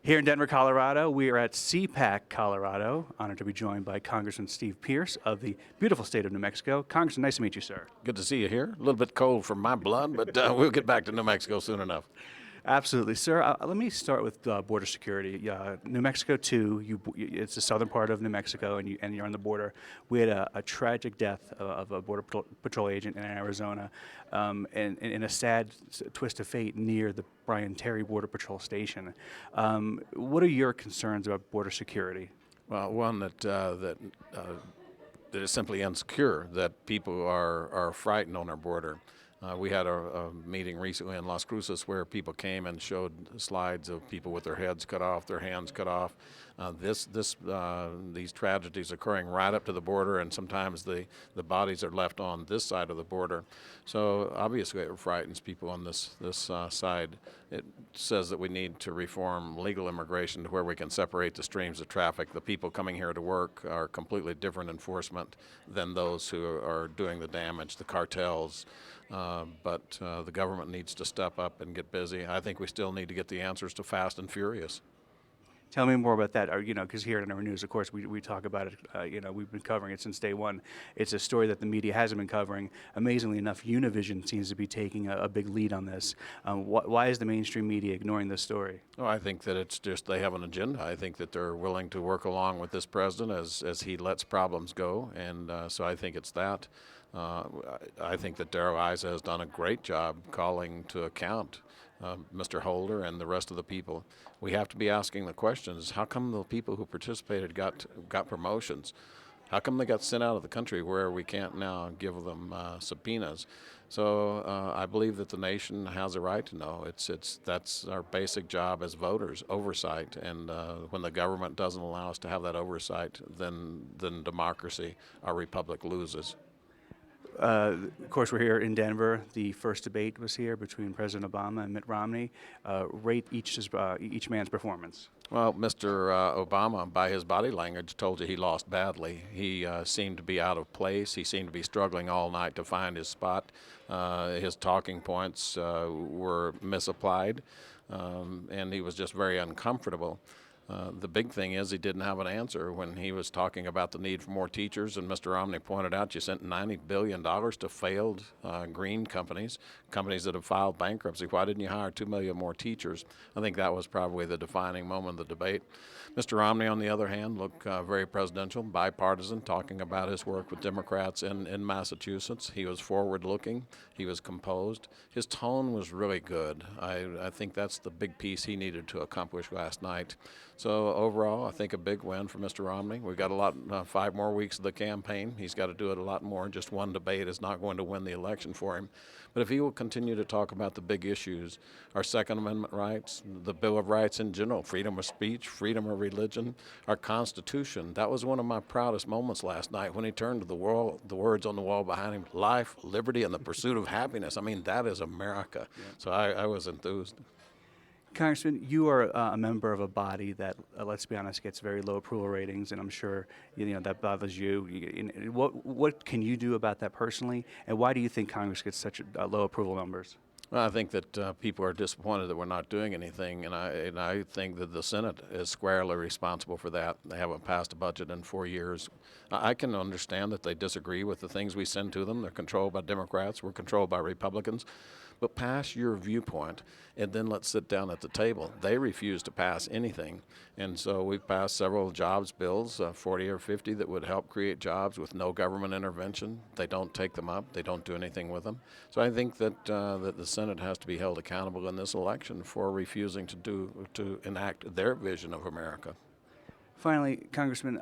Here in Denver, Colorado, we are at CPAC, Colorado. Honored to be joined by Congressman Steve Pearce of the beautiful state of New Mexico. Congressman, nice to meet you, sir. Good to see you here. A little bit cold from my blood, but we'll get back to New Mexico soon enough. Absolutely, sir. Let me start with border security. New Mexico, too. It's the southern part of New Mexico, and you're on the border. We had a tragic death of a border patrol agent in Arizona, and in a sad twist of fate near the Brian Terry Border Patrol Station. What are your concerns about border security? Well, one that is simply insecure, that people are frightened on our border. We had a meeting recently in Las Cruces where people came and showed slides of people with their heads cut off, their hands cut off. These tragedies occurring right up to the border, and sometimes the bodies are left on this side of the border. So obviously it frightens people on this side. It says that we need to reform legal immigration to where we can separate the streams of traffic. The people coming here to work are completely different enforcement than those who are doing the damage, the cartels. But the government needs to step up and get busy. I think we still need to get the answers to Fast and Furious. Tell me more about that. Because here at NRA News, of course, we talk about it. We've been covering it since day one. It's a story that the media hasn't been covering. Amazingly enough, Univision seems to be taking a big lead on this. Why is the mainstream media ignoring this story? Oh, I think that it's just they have an agenda. I think that they're willing to work along with this president as he lets problems go, and so I think it's that. I think that Darrell Issa has done a great job calling to account Mr. Holder and the rest of the people. We have to be asking the questions: how come the people who participated got promotions? How come they got sent out of the country where we can't now give them subpoenas? So I believe that the nation has a right to know. That's our basic job as voters, oversight. And when the government doesn't allow us to have that oversight, then democracy, our republic, loses. Of course, we're here in Denver. The first debate was here between President Obama and Mitt Romney. Rate each man's performance. Well, Mr. Obama, by his body language, told you he lost badly. He seemed to be out of place. He seemed to be struggling all night to find his spot. His talking points were misapplied, and he was just very uncomfortable. The big thing is he didn't have an answer when he was talking about the need for more teachers, and Mr. Romney pointed out you sent $90 billion to failed green companies that have filed bankruptcy. Why didn't you hire 2 million more teachers? I think that was probably the defining moment of the debate. Mr. Romney, on the other hand, looked very presidential, bipartisan, talking about his work with Democrats in Massachusetts. He was forward-looking. He was composed. His tone was really good. I think that's the big piece he needed to accomplish last night. So overall, I think a big win for Mr. Romney. We've got 5 more weeks of the campaign. He's got to do it a lot more. Just one debate is not going to win the election for him. But if he will continue to talk about the big issues, our Second Amendment rights, the Bill of Rights in general, freedom of speech, freedom of religion, our Constitution, that was one of my proudest moments last night when he turned to the words on the wall behind him: life, liberty, and the pursuit of happiness. I mean, that is America. Yeah. So I was enthused. Congressman, you are a member of a body that, let's be honest, gets very low approval ratings, and I'm sure that bothers you. What can you do about that personally, and why do you think Congress gets such low approval numbers? Well, I think that people are disappointed that we're not doing anything, and I think that the Senate is squarely responsible for that. They haven't passed a budget in 4 years. I can understand that they disagree with the things we send to them. They're controlled by Democrats. We're controlled by Republicans. But pass your viewpoint, and then let's sit down at the table. They refuse to pass anything, and so we've passed several jobs bills, 40 or 50, that would help create jobs with no government intervention. They don't take them up. They don't do anything with them. So I think that the Senate has to be held accountable in this election for refusing to enact their vision of America. Finally, Congressman,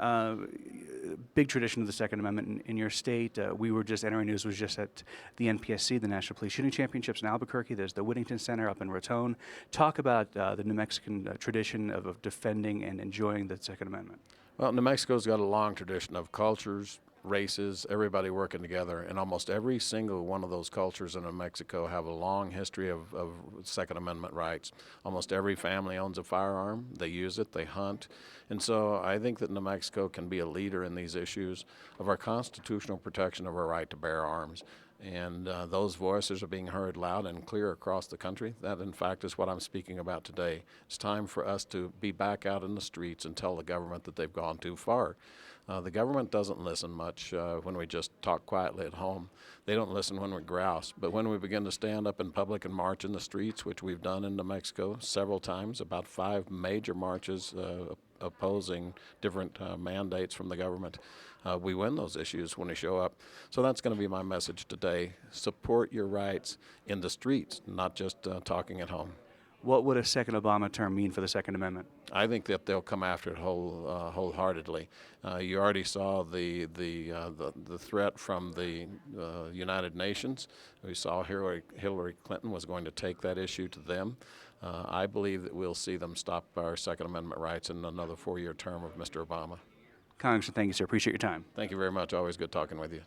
big tradition of the Second Amendment in your state. NRA News was just at the NPSC, the National Police Shooting Championships in Albuquerque. There's the Whittington Center up in Raton. Talk about the New Mexican tradition of defending and enjoying the Second Amendment. Well, New Mexico's got a long tradition of cultures, races, everybody working together, and almost every single one of those cultures in New Mexico have a long history of Second Amendment rights. Almost every family owns a firearm. They use it, they hunt. And so I think that New Mexico can be a leader in these issues of our constitutional protection of our right to bear arms. And those voices are being heard loud and clear across the country. That, in fact, is what I'm speaking about today. It's time for us to be back out in the streets and tell the government that they've gone too far. The government doesn't listen much when we just talk quietly at home. They don't listen when we grouse. But when we begin to stand up in public and march in the streets, which we've done in New Mexico several times, about 5 major marches opposing different mandates from the government, we win those issues when we show up. So that's going to be my message today. Support your rights in the streets, not just talking at home. What would a second Obama term mean for the Second Amendment? I think that they'll come after it wholeheartedly. You already saw the threat from the United Nations. We saw Hillary Clinton was going to take that issue to them. I believe that we'll see them stop our Second Amendment rights in another 4-year term of Mr. Obama. Congressman, thank you, sir. Appreciate your time. Thank you very much. Always good talking with you.